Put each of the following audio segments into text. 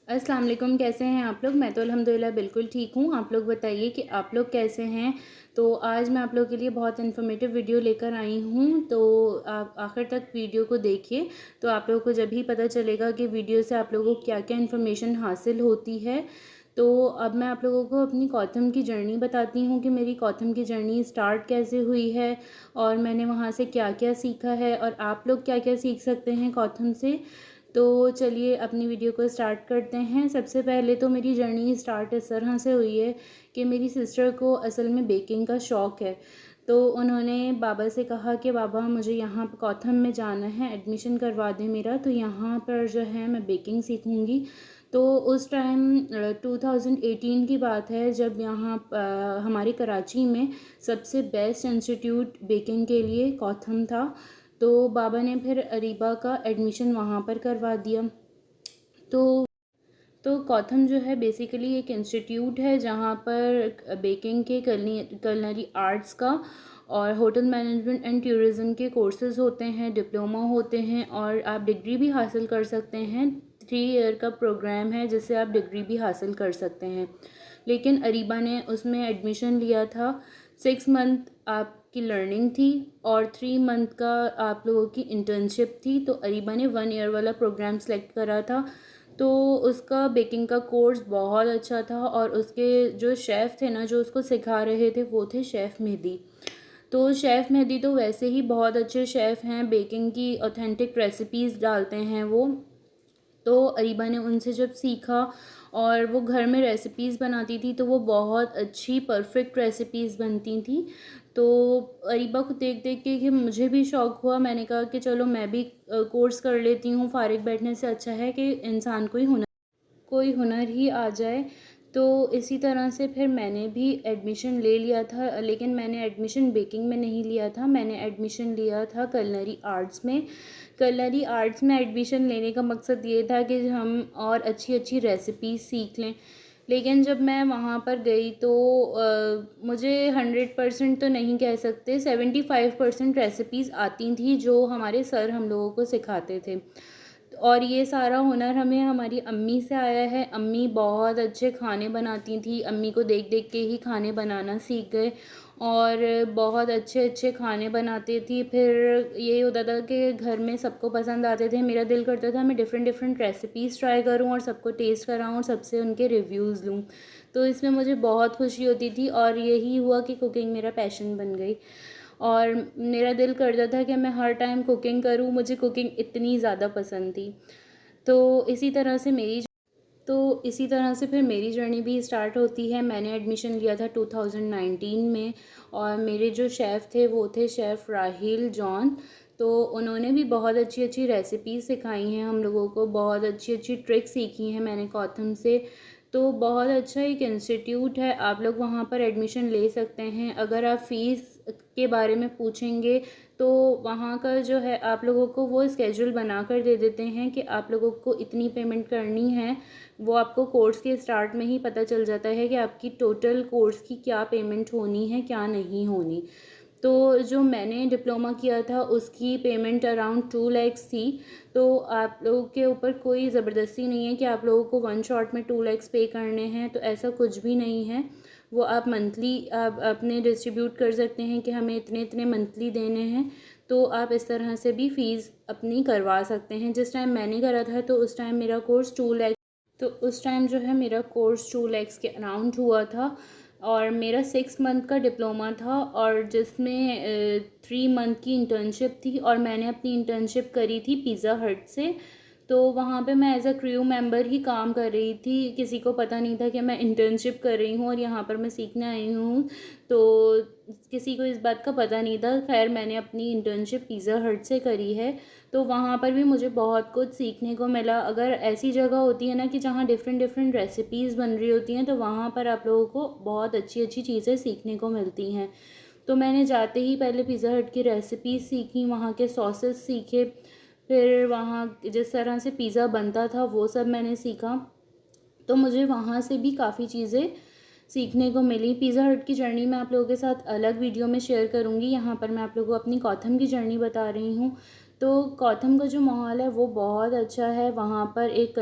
अस्सलाम वालेकुम। कैसे हैं आप लोग? मैं तो अल्हम्दुलिल्लाह बिल्कुल ठीक हूँ। आप लोग बताइए कि आप लोग कैसे हैं? तो आज मैं आप लोगों के लिए बहुत इन्फॉर्मेटिव वीडियो लेकर आई हूँ, तो आप आखिर तक वीडियो को देखिए। तो आप लोगों को जब ही पता चलेगा कि वीडियो से आप लोगों को क्या क्या इन्फॉर्मेशन हासिल होती है। तो अब मैं आप लोगों को अपनी कॉथम की जर्नी बताती हूँ कि मेरी कॉथम की जर्नी स्टार्ट कैसे हुई है और मैंने वहाँ से क्या क्या सीखा है और आप लोग क्या क्या सीख सकते हैं कॉथम से। तो चलिए अपनी वीडियो को स्टार्ट करते हैं। सबसे पहले तो मेरी जर्नी स्टार्ट इस तरह से हुई है कि मेरी सिस्टर को असल में बेकिंग का शौक़ है। तो उन्होंने बाबा से कहा कि बाबा मुझे यहाँ पर कॉथम में जाना है, एडमिशन करवा दें मेरा, तो यहाँ पर जो है मैं बेकिंग सीखूँगी। तो उस टाइम 2018 की बात है, जब यहाँ हमारे कराची में सबसे बेस्ट इंस्टीट्यूट बेकिंग के लिए कॉथम था। तो बाबा ने फिर अरीबा का एडमिशन वहाँ पर करवा दिया। तो कॉथम जो है बेसिकली एक इंस्टीट्यूट है जहाँ पर बेकिंग के कलिनरी आर्ट्स का और होटल मैनेजमेंट एंड टूरिज़्म के कोर्सेज़ होते हैं, डिप्लोमा होते हैं और आप डिग्री भी हासिल कर सकते हैं। 3 ईयर का प्रोग्राम है जिससे आप डिग्री भी हासिल कर सकते हैं। लेकिन अरीबा ने उसमें एडमिशन लिया था। 6 मंथ आपकी लर्निंग थी और 3 मंथ का आप लोगों की इंटर्नशिप थी। तो अरीबा ने 1 ईयर वाला प्रोग्राम सेलेक्ट करा था। तो उसका बेकिंग का कोर्स बहुत अच्छा था और उसके जो शेफ़ थे ना, जो उसको सिखा रहे थे, वो थे शेफ़ मेहदी। तो शेफ़ मेहदी तो वैसे ही बहुत अच्छे शेफ़ हैं, बेकिंग की ऑथेंटिक रेसिपीज़ डालते हैं वो। तो अरीबा ने उनसे जब सीखा और वो घर में रेसिपीज़ बनाती थी तो वो बहुत अच्छी परफेक्ट रेसिपीज़ बनती थी। तो अरीबा को देख देख के कि मुझे भी शौक़ हुआ, मैंने कहा कि चलो मैं भी कोर्स कर लेती हूँ, फ़ारिग बैठने से अच्छा है कि इंसान कोई हुनर ही आ जाए। तो इसी तरह से फिर मैंने भी एडमिशन ले लिया था, लेकिन मैंने एडमिशन बेकिंग में नहीं लिया था, मैंने एडमिशन लिया था कलिनरी आर्ट्स में। कलिनरी आर्ट्स में एडमिशन लेने का मकसद ये था कि हम और अच्छी अच्छी रेसिपीज़ सीख लें। लेकिन जब मैं वहाँ पर गई तो मुझे 100% तो नहीं कह सकते, 75% रेसिपीज़ आती थी जो हमारे सर हम लोगों को सिखाते थे। और ये सारा हुनर हमें हमारी अम्मी से आया है। अम्मी बहुत अच्छे खाने बनाती थी, अम्मी को देख देख के ही खाने बनाना सीख गए और बहुत अच्छे अच्छे खाने बनाती थी। फिर ये होता था कि घर में सबको पसंद आते थे, मेरा दिल करता था मैं डिफ़रेंट डिफ़रेंट रेसिपीज़ ट्राई करूँ और सबको टेस्ट कराऊँ और सबसे उनके रिव्यूज़ लूँ। तो इसमें मुझे बहुत खुशी होती थी और यही हुआ कि कुकिंग मेरा पैशन बन गई और मेरा दिल करता था कि मैं हर टाइम कुकिंग करूँ, मुझे कुकिंग इतनी ज़्यादा पसंद थी। तो इसी तरह से फिर मेरी जर्नी भी स्टार्ट होती है। मैंने एडमिशन लिया था 2019 में और मेरे जो शेफ़ थे वो थे शेफ़ राहील जॉन। तो उन्होंने भी बहुत अच्छी अच्छी रेसिपीज़ सिखाई हैं हम लोगों को, बहुत अच्छी अच्छी ट्रिक्स सीखी हैं मैंने कॉथम से। तो बहुत अच्छा एक इंस्टीट्यूट है, आप लोग वहाँ पर एडमिशन ले सकते हैं। अगर आप फ़ीस के बारे में पूछेंगे तो वहाँ का जो है आप लोगों को वो स्केड्यूल बना कर दे देते हैं कि आप लोगों को इतनी पेमेंट करनी है। वो आपको कोर्स के स्टार्ट में ही पता चल जाता है कि आपकी टोटल कोर्स की क्या पेमेंट होनी है, क्या नहीं होनी। तो जो मैंने डिप्लोमा किया था उसकी पेमेंट अराउंड 2 लैक्स थी। तो आप लोगों के ऊपर कोई ज़बरदस्ती नहीं है कि आप लोगों को वन शॉट में 2 लैक्स पे करने हैं, तो ऐसा कुछ भी नहीं है। वो आप मंथली आप अपने डिस्ट्रीब्यूट कर सकते हैं कि हमें इतने इतने मंथली देने हैं। तो आप इस तरह से भी फ़ीस अपनी करवा सकते हैं। जिस टाइम मैंने करा था तो उस टाइम मेरा कोर्स 2 लैक्स तो उस टाइम जो है मेरा कोर्स 2 लैक्स के अराउंड हुआ था और मेरा 6 मंथ का डिप्लोमा था और जिसमें 3 मंथ की इंटर्नशिप थी और मैंने अपनी इंटर्नशिप करी थी पिज़्ज़ा हट से। तो वहाँ पे मैं एज़ अ क्रू मेंबर ही काम कर रही थी, किसी को पता नहीं था कि मैं इंटर्नशिप कर रही हूँ और यहाँ पर मैं सीखने आई हूँ। तो किसी को इस बात का पता नहीं था। खैर मैंने अपनी इंटर्नशिप पिज़्ज़ा हट से करी है। तो वहाँ पर भी मुझे बहुत कुछ सीखने को मिला। अगर ऐसी जगह होती है ना कि जहाँ डिफ़रेंट डिफ़रेंट रेसिपीज़ बन रही होती हैं तो वहाँ पर आप लोगों को बहुत अच्छी अच्छी चीज़ें सीखने को मिलती हैं। तो मैंने जाते ही पहले पिज़्ज़ा हट की रेसिपीज़ सीखी, वहाँ के सॉसेस सीखे, फिर वहाँ जिस तरह से पिज़्ज़ा बनता था वो सब मैंने सीखा। तो मुझे वहाँ से भी काफ़ी चीज़ें सीखने को मिली। पिज़्ज़ा हट की जर्नी मैं आप लोगों के साथ अलग वीडियो में शेयर करूँगी। यहाँ पर मैं आप लोगों को अपनी कॉथम की जर्नी बता रही हूँ। तो कॉथम का जो माहौल है वो बहुत अच्छा है। वहाँ पर एक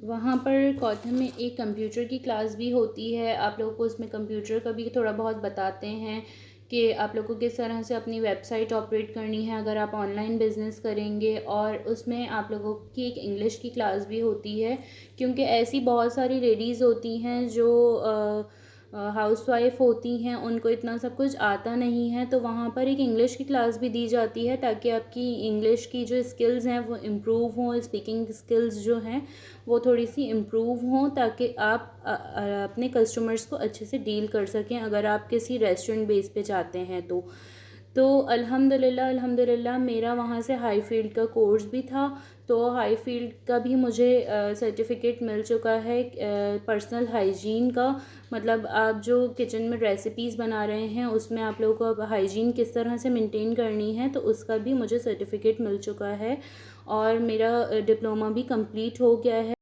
वहाँ पर कॉथम में एक कंप्यूटर की क्लास भी होती है। आप लोगों को उसमें कंप्यूटर का भी थोड़ा बहुत बताते हैं कि आप लोग को किस तरह से अपनी वेबसाइट ऑपरेट करनी है अगर आप ऑनलाइन बिज़नेस करेंगे। और उसमें आप लोगों की एक इंग्लिश की क्लास भी होती है, क्योंकि ऐसी बहुत सारी लेडीज़ होती हैं जो हाउसवाइफ होती हैं, उनको इतना सब कुछ आता नहीं है। तो वहाँ पर एक इंग्लिश की क्लास भी दी जाती है ताकि आपकी इंग्लिश की जो स्किल्स हैं वो इम्प्रूव हों, स्पीकिंग स्किल्स जो हैं वो थोड़ी सी इम्प्रूव हों, ताकि आप अपने कस्टमर्स को अच्छे से डील कर सकें अगर आप किसी रेस्टोरेंट बेस पे जाते हैं तो अल्हम्दुलिल्लाह अल्हम्दुलिल्लाह मेरा वहाँ से हाई फील्ड का कोर्स भी था। तो हाई फील्ड का भी मुझे सर्टिफिकेट मिल चुका है पर्सनल हाइजीन का। मतलब आप जो किचन में रेसिपीज़ बना रहे हैं उसमें आप लोगों को अब हाइजीन किस तरह से मेंटेन करनी है, तो उसका भी मुझे सर्टिफिकेट मिल चुका है और मेरा डिप्लोमा भी कंप्लीट हो गया है।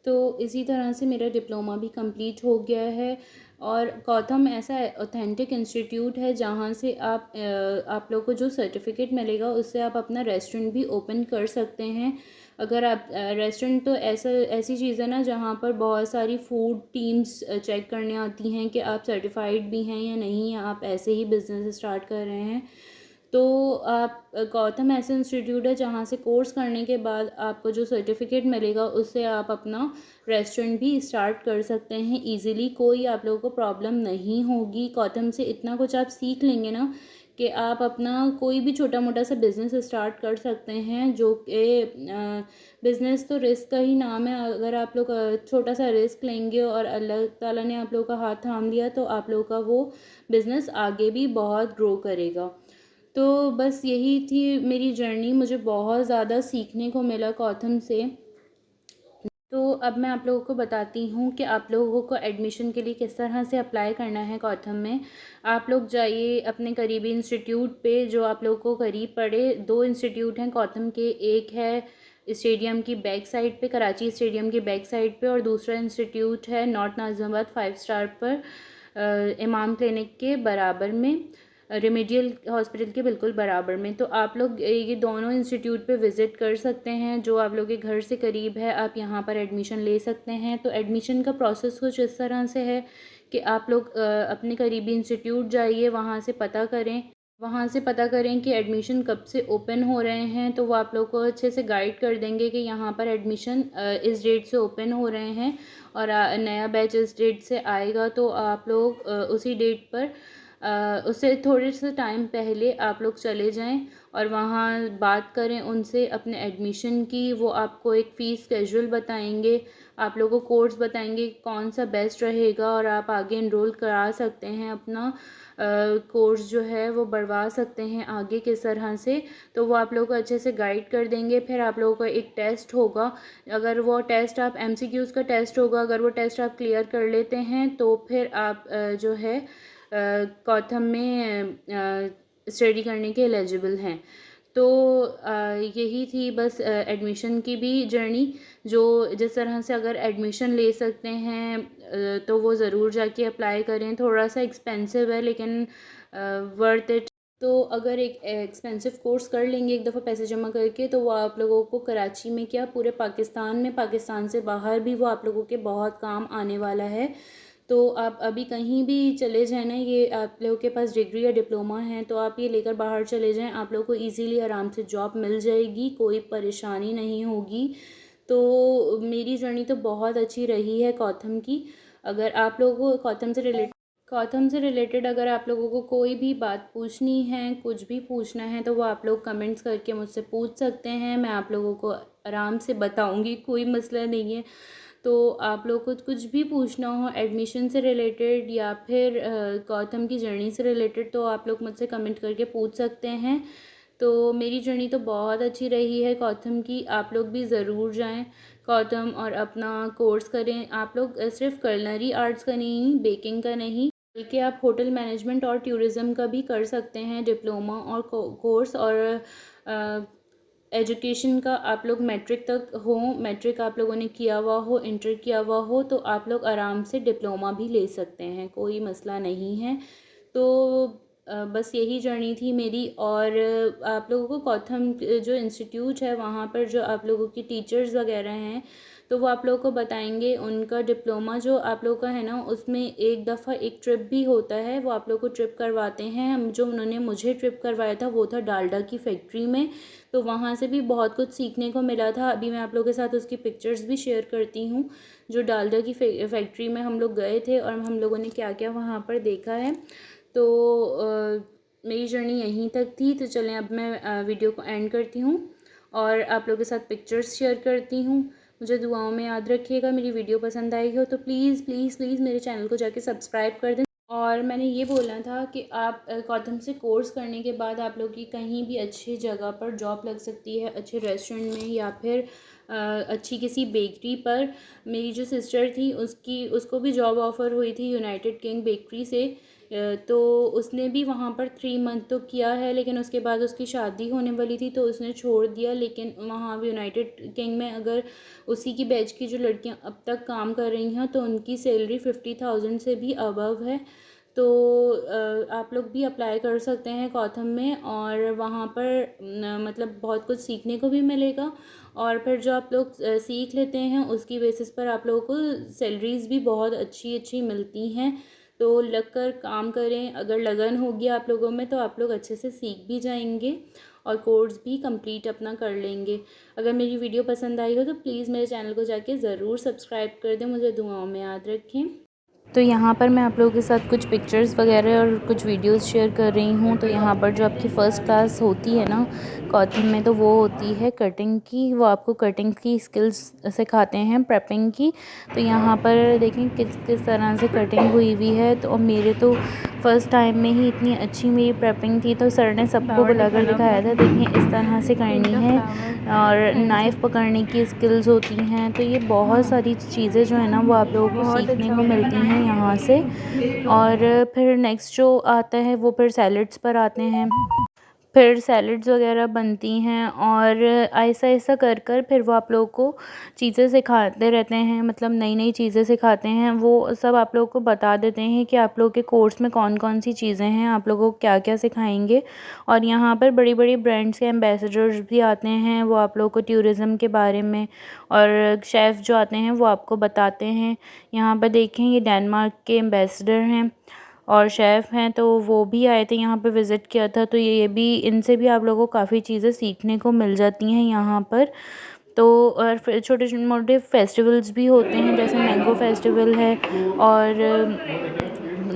तो इसी तरह से मेरा डिप्लोमा भी कंप्लीट हो गया है। और गौतम ऐसा ऑथेंटिक इंस्टीट्यूट है जहाँ से आप लोग को जो सर्टिफिकेट मिलेगा उससे आप अपना रेस्टोरेंट भी ओपन कर सकते हैं। अगर आप रेस्टोरेंट तो ऐसी चीज़ है ना जहाँ पर बहुत सारी फूड टीम्स चेक करने आती हैं कि आप सर्टिफाइड भी हैं या नहीं, या आप ऐसे ही बिज़नेस स्टार्ट कर रहे हैं। तो आप गौतम ऐसा इंस्टीट्यूट है जहाँ से कोर्स करने के बाद आपको जो सर्टिफिकेट मिलेगा उससे आप अपना रेस्टोरेंट भी स्टार्ट कर सकते हैं इजीली। कोई आप लोगों को प्रॉब्लम नहीं होगी। गौतम से इतना कुछ आप सीख लेंगे ना कि आप अपना कोई भी छोटा मोटा सा बिज़नेस स्टार्ट कर सकते हैं, जो कि बिज़नेस तो रिस्क का ही नाम है। अगर आप लोग छोटा सा रिस्क लेंगे और अल्लाह ताला ने आप लोगों का हाथ थाम लिया तो आप लोगों का वो बिज़नेस आगे भी बहुत ग्रो करेगा। तो बस यही थी मेरी जर्नी, मुझे बहुत ज़्यादा सीखने को मिला गौतम से। तो अब मैं आप लोगों को बताती हूँ कि आप लोगों को एडमिशन के लिए किस तरह से अप्लाई करना है गौतम में। आप लोग जाइए अपने करीबी इंस्टीट्यूट पे जो आप लोगों को करीब पड़े। दो इंस्टीट्यूट हैं गौतम के, एक है स्टेडियम की बैक साइड पे, कराची स्टेडियम की बैक साइड पे, और दूसरा इंस्टीट्यूट है नॉर्थ नाजिमाबाद 5 स्टार पर, इमाम क्लिनिक के बराबर में, रेमेडियल हॉस्पिटल के बिल्कुल बराबर में। तो आप लोग ये दोनों इंस्टीट्यूट पे विज़िट कर सकते हैं। जो आप लोग के घर से करीब है आप यहाँ पर एडमिशन ले सकते हैं। तो एडमिशन का प्रोसेस कुछ इस तरह से है कि आप लोग अपने करीबी इंस्टीट्यूट जाइए, वहाँ से पता करें कि एडमिशन कब से ओपन हो रहे हैं। तो वो आप लोग को अच्छे से गाइड कर देंगे कि यहाँ पर एडमिशन इस डेट से ओपन हो रहे हैं और नया बैच इस डेट से आएगा। तो आप लोग उसी डेट पर उससे थोड़े से टाइम पहले आप लोग चले जाएं और वहाँ बात करें उनसे अपने एडमिशन की। वो आपको एक फ़ीस स्केड्यूल बताएंगे, आप लोगों को कोर्स बताएंगे कौन सा बेस्ट रहेगा और आप आगे इनरोल करा सकते हैं अपना कोर्स जो है वो बढ़वा सकते हैं आगे किस तरह से। तो वो आप लोगों को अच्छे से गाइड कर देंगे। फिर आप लोगों को एक टेस्ट होगा, अगर वो टेस्ट आप MCQs का टेस्ट होगा, अगर वो टेस्ट आप क्लियर कर लेते हैं तो फिर आप जो है गौतम में स्टडी करने के एलिजिबल हैं। तो यही थी बस एडमिशन की भी जर्नी। जो जिस तरह से अगर एडमिशन ले सकते हैं तो वो ज़रूर जाके अप्लाई करें। थोड़ा सा एक्सपेंसिव है लेकिन वर्थ इट। तो अगर एक एक्सपेंसिव कोर्स कर लेंगे एक दफ़ा पैसे जमा करके तो वो आप लोगों को कराची में क्या पूरे पाकिस्तान में, पाकिस्तान से बाहर भी वो आप लोगों के बहुत काम आने वाला है। तो आप अभी कहीं भी चले जाएँ ना, ये आप लोगों के पास डिग्री या डिप्लोमा है तो आप ये लेकर बाहर चले जाएँ, आप लोगों को इजीली आराम से जॉब मिल जाएगी, कोई परेशानी नहीं होगी। तो मेरी जर्नी तो बहुत अच्छी रही है गौतम की। अगर आप लोगों को गौतम से रिलेटेड अगर आप लोगों को कोई भी बात पूछनी है, कुछ भी पूछना है तो वो आप लोग कमेंट्स करके मुझसे पूछ सकते हैं। मैं आप लोगों को आराम से बताऊंगी, कोई मसला नहीं है। तो आप लोग को कुछ भी पूछना हो एडमिशन से रिलेटेड या फिर गौतम की जर्नी से रिलेटेड तो आप लोग मुझसे कमेंट करके पूछ सकते हैं। तो मेरी जर्नी तो बहुत अच्छी रही है गौतम की। आप लोग भी ज़रूर जाएं गौतम और अपना कोर्स करें। आप लोग सिर्फ कुलिनरी आर्ट्स का नहीं, बेकिंग का नहीं, बल्कि आप होटल मैनेजमेंट और टूरिज़्म का भी कर सकते हैं डिप्लोमा और कोर्स। और एजुकेशन का आप लोग मैट्रिक तक हो, मैट्रिक आप लोगों ने किया हुआ हो, इंटर किया हुआ हो तो आप लोग आराम से डिप्लोमा भी ले सकते हैं, कोई मसला नहीं है। तो बस यही जर्नी थी मेरी। और आप लोगों को कॉथम जो इंस्टीट्यूट है वहाँ पर जो आप लोगों की टीचर्स वगैरह हैं तो वो आप लोगों को बताएंगे। उनका डिप्लोमा जो आप लोगों का है ना उसमें एक दफ़ा एक ट्रिप भी होता है, वो आप लोग को ट्रिप करवाते हैं। हम जो उन्होंने मुझे ट्रिप करवाया था वो था डालडा की फैक्ट्री में, तो वहाँ से भी बहुत कुछ सीखने को मिला था। अभी मैं आप लोगों के साथ उसकी पिक्चर्स भी शेयर करती हूँ, जो डालडा की फैक्ट्री में हम लोग गए थे और हम लोगों ने क्या क्या वहाँ पर देखा है। तो मेरी जर्नी यहीं तक थी। तो चलें अब मैं वीडियो को एंड करती हूँ और आप लोगों के साथ पिक्चर्स शेयर करती हूँ। मुझे दुआओं में याद रखिएगा। मेरी वीडियो पसंद आई हो तो प्लीज़ प्लीज़ प्लीज़ मेरे चैनल को जाके सब्सक्राइब कर दें। और मैंने ये बोलना था कि आप कॉथम से कोर्स करने के बाद आप लोग की कहीं भी अच्छी जगह पर जॉब लग सकती है, अच्छे रेस्टोरेंट में या फिर अच्छी किसी बेकरी पर। मेरी जो सिस्टर थी उसको भी जॉब ऑफ़र हुई थी यूनाइटेड किंग बेकरी से। तो उसने भी वहाँ पर 3 मंथ तो किया है, लेकिन उसके बाद उसकी शादी होने वाली थी तो उसने छोड़ दिया। लेकिन वहाँ यूनाइटेड किंग में अगर उसी की बैच की जो लड़कियाँ अब तक काम कर रही हैं तो उनकी सैलरी 50,000 से भी अबव है। तो आप लोग भी अप्लाई कर सकते हैं कॉथम में, और वहाँ पर मतलब बहुत कुछ सीखने को भी मिलेगा। और फिर जो आप लोग सीख लेते हैं उसकी बेसिस पर आप लोगों को सैलरीज़ भी बहुत अच्छी अच्छी मिलती हैं। तो लग कर काम करें, अगर लगन होगी आप लोगों में तो आप लोग अच्छे से सीख भी जाएंगे और कोर्स भी कंप्लीट अपना कर लेंगे। अगर मेरी वीडियो पसंद आई हो तो प्लीज़ मेरे चैनल को जाके ज़रूर सब्सक्राइब कर दें। मुझे दुआओं में याद रखें। तो यहाँ पर मैं आप लोगों के साथ कुछ पिक्चर्स वगैरह और कुछ वीडियोस शेयर कर रही हूँ। तो यहाँ पर जो आपकी फ़र्स्ट क्लास होती है ना कॉथम में, तो वो होती है कटिंग की। वो आपको कटिंग की स्किल्स सिखाते हैं, प्रेपिंग की। तो यहाँ पर देखें किस किस तरह से कटिंग हुई हुई है। तो मेरे तो फ़र्स्ट टाइम में ही इतनी अच्छी मेरी प्रेपिंग थी, तो सर ने सबको बुलाकर दिखाया था, देखिए इस तरह से करनी है। और नाइफ़ पकड़ने की स्किल्स होती हैं। तो ये बहुत सारी चीज़ें जो है ना वो आप लोगों को सीखने को मिलती हैं यहाँ से। और फिर नेक्स्ट जो आता है वो फिर सैलड्स पर आते हैं। फिर सैलड्स वगैरह बनती हैं और ऐसा ऐसा कर कर फिर वो आप लोगों को चीज़ें सिखाते रहते हैं, मतलब नई नई चीज़ें सिखाते हैं। वो सब आप लोगों को बता देते हैं कि आप लोगों के कोर्स में कौन कौन सी चीज़ें हैं, आप लोगों को क्या क्या सिखाएंगे। और यहाँ पर बड़ी बड़ी ब्रांड्स के एम्बेसडर्स भी आते हैं, वो आप लोगों को टूरिज़्म के बारे में, और शेफ़ जो आते हैं वो आपको बताते हैं। यहाँ पर देखें ये डेनमार्क के एम्बेसडर हैं और शेफ़ हैं, तो वो भी आए थे यहाँ पे विज़िट किया था। तो ये भी इनसे भी आप लोगों को काफ़ी चीज़ें सीखने को मिल जाती हैं यहाँ पर। तो और फिर छोटे मोटे फेस्टिवल्स भी होते हैं, जैसे मैंगो फेस्टिवल है, और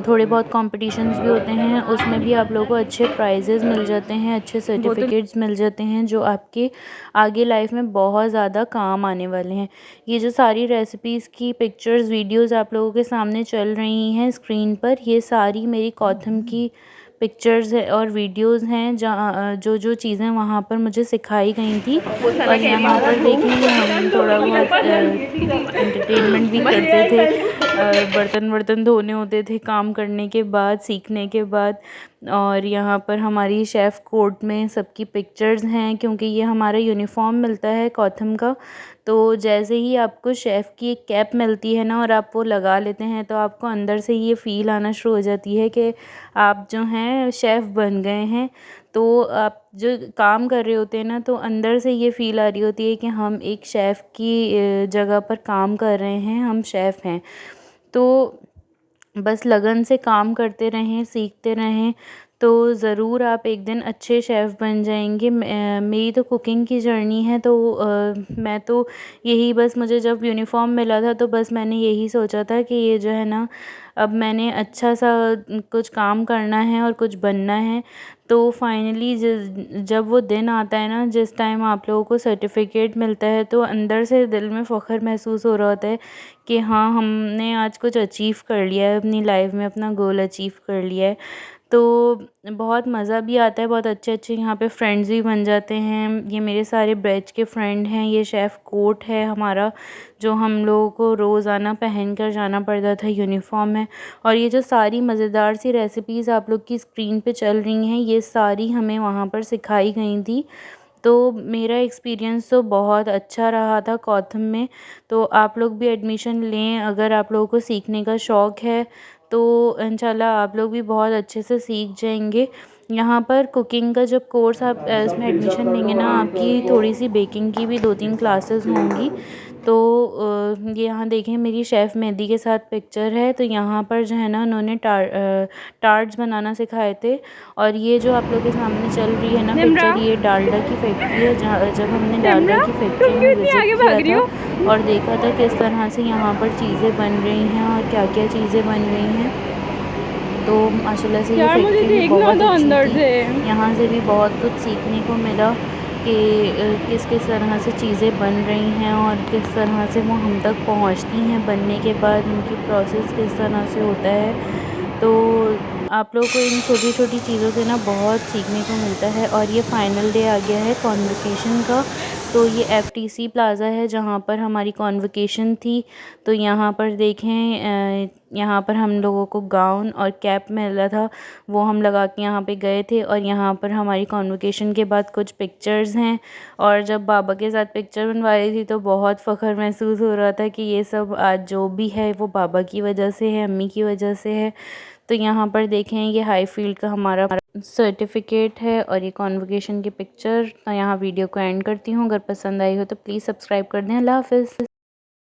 थोड़े बहुत कॉम्पिटिशन्स भी होते हैं। उसमें भी आप लोगों को अच्छे प्राइजेज़ मिल जाते हैं, अच्छे सर्टिफिकेट्स मिल जाते हैं, जो आपके आगे लाइफ में बहुत ज़्यादा काम आने वाले हैं। ये जो सारी रेसिपीज़ की पिक्चर्स वीडियोज़ आप लोगों के सामने चल रही हैं स्क्रीन पर, ये सारी मेरी कॉथम की पिक्चर्स है और वीडियोज़ हैं, जहाँ जो जो चीज़ें वहाँ पर मुझे सिखाई गई थी। और यहाँ पर देखेंगे हम थोड़ा बहुत एंटरटेनमेंट भी करते थे। बर्तन वर्तन धोने होते थे काम करने के बाद, सीखने के बाद। और यहाँ पर हमारी शेफ़ कोर्ट में सबकी पिक्चर्स हैं, क्योंकि ये हमारा यूनिफॉर्म मिलता है कॉथम का। तो जैसे ही आपको शेफ़ की एक कैप मिलती है ना और आप वो लगा लेते हैं, तो आपको अंदर से ये फ़ील आना शुरू हो जाती है कि आप जो हैं शेफ़ बन गए हैं। तो आप जो काम कर रहे होते हैं ना, तो अंदर से ये फ़ील आ रही होती है कि हम एक शेफ़ की जगह पर काम कर रहे हैं, हम शेफ़ हैं। तो बस लगन से काम करते रहें, सीखते रहें, तो ज़रूर आप एक दिन अच्छे शेफ़ बन जाएंगे। मेरी तो कुकिंग की जर्नी है, तो मैं तो यही बस, मुझे जब यूनिफॉर्म मिला था तो बस मैंने यही सोचा था कि ये जो है ना, अब मैंने अच्छा सा कुछ काम करना है और कुछ बनना है। तो फाइनली जब वो दिन आता है ना, जिस टाइम आप लोगों को सर्टिफिकेट मिलता है, तो अंदर से दिल में फ़ख्र महसूस हो रहा होता है कि हाँ, हमने आज कुछ अचीव कर लिया है अपनी लाइफ में, अपना गोल अचीव कर लिया है। तो बहुत मज़ा भी आता है, बहुत अच्छे-अच्छे यहाँ पे फ्रेंड्स भी बन जाते हैं। ये मेरे सारे बैच के फ्रेंड हैं। ये शेफ़ कोट है हमारा, जो हम लोगों को रोज़ाना पहन कर जाना पड़ता था, यूनिफ़ॉर्म में। और ये जो सारी मज़ेदार सी रेसिपीज़ आप लोग की स्क्रीन पे चल रही हैं, ये सारी हमें वहाँ पर सिखाई गई थी। तो मेरा एक्सपीरियंस तो बहुत अच्छा रहा था कॉथम में। तो आप लोग भी एडमिशन लें, अगर आप लोगों को सीखने का शौक़ है तो इंशाल्लाह आप लोग भी बहुत अच्छे से सीख जाएंगे। यहाँ पर कुकिंग का जब कोर्स आप इसमें एडमिशन लेंगे ना, आपकी थोड़ी सी बेकिंग की भी 2-3 क्लासेस होंगी। तो ये यहाँ देखें मेरी शेफ़ मेहंदी के साथ पिक्चर है। तो यहाँ पर जो है ना उन्होंने टार्ट्स बनाना सिखाए थे। और ये जो आप लोग के सामने चल रही है ना पिक्चर, ये डालडा की फैक्ट्री है। जहाँ जब हमने डालडा की फैक्ट्री में विज़िट किया था और देखा था किस तरह से यहाँ पर चीज़ें बन रही हैं और क्या क्या चीज़ें बन रही हैं, तो माशाल्लाह से ये फैक्ट्री भी बहुत अच्छी थी। यहाँ से भी बहुत कुछ सीखने को मिला कि किस किस तरह से चीज़ें बन रही हैं और किस तरह से वो हम तक पहुँचती हैं, बनने के बाद उनकी प्रोसेस किस तरह से होता है। तो आप लोग को इन छोटी छोटी चीज़ों से ना बहुत सीखने को मिलता है। और ये फ़ाइनल डे आ गया है कॉन्वोकेशन का। तो ये FTC प्लाज़ा है जहाँ पर हमारी कॉन्वोकेशन थी। तो यहाँ पर देखें, यहाँ पर हम लोगों को गाउन और कैप मिला था, वो हम लगा के यहाँ पे गए थे। और यहाँ पर हमारी कॉन्वोकेशन के बाद कुछ पिक्चर्स हैं। और जब बाबा के साथ पिक्चर बनवा रही थी तो बहुत फ़ख्र महसूस हो रहा था कि ये सब आज जो भी है वो बाबा की वजह से है, अम्मी की वजह से है। तो यहाँ पर देखें ये हाई फील्ड का हमारा सर्टिफिकेट है और ये कॉन्वोकेशन की पिक्चर। यहाँ वीडियो को एंड करती हूँ। अगर पसंद आई हो तो प्लीज़ सब्सक्राइब कर दें। अल्लाह हाफ़िज़।